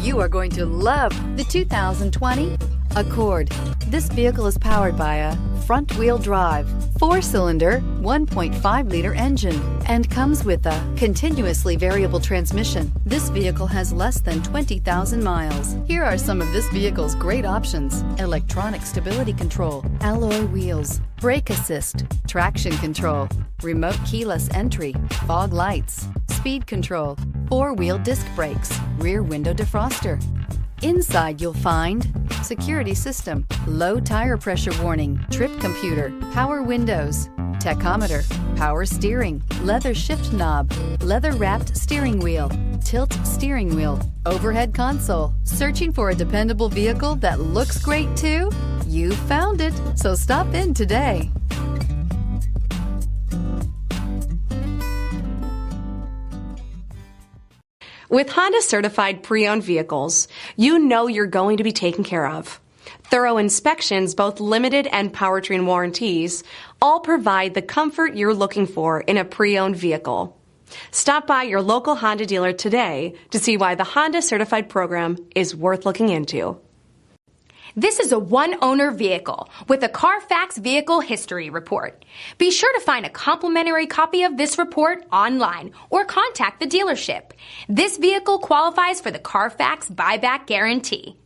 You are going to love the 2020 Accord. This vehicle is powered by a front-wheel drive, 4-cylinder, 1.5-liter engine, and comes with a continuously variable transmission. This vehicle has less than 20,000 miles. Here are some of this vehicle's great options: electronic stability control, alloy wheels, brake assist, traction control, remote keyless entry, fog lights, speed control, 4-wheel disc brakes, rear window defroster. Inside you'll find security system, low tire pressure warning, trip computer, power windows, tachometer, power steering, leather shift knob, leather-wrapped steering wheel, tilt steering wheel, overhead console. Searching for a dependable vehicle that looks great too? You found it, so stop in today. With Honda certified pre-owned vehicles, you know you're going to be taken care of. Thorough inspections, both limited and powertrain warranties, all provide the comfort you're looking for in a pre-owned vehicle. Stop by your local Honda dealer today to see why the Honda certified program is worth looking into. This is a one-owner vehicle with a CARFAX Vehicle History Report. Be sure to find a complimentary copy of this report online or contact the dealership. This vehicle qualifies for the CARFAX Buyback Guarantee.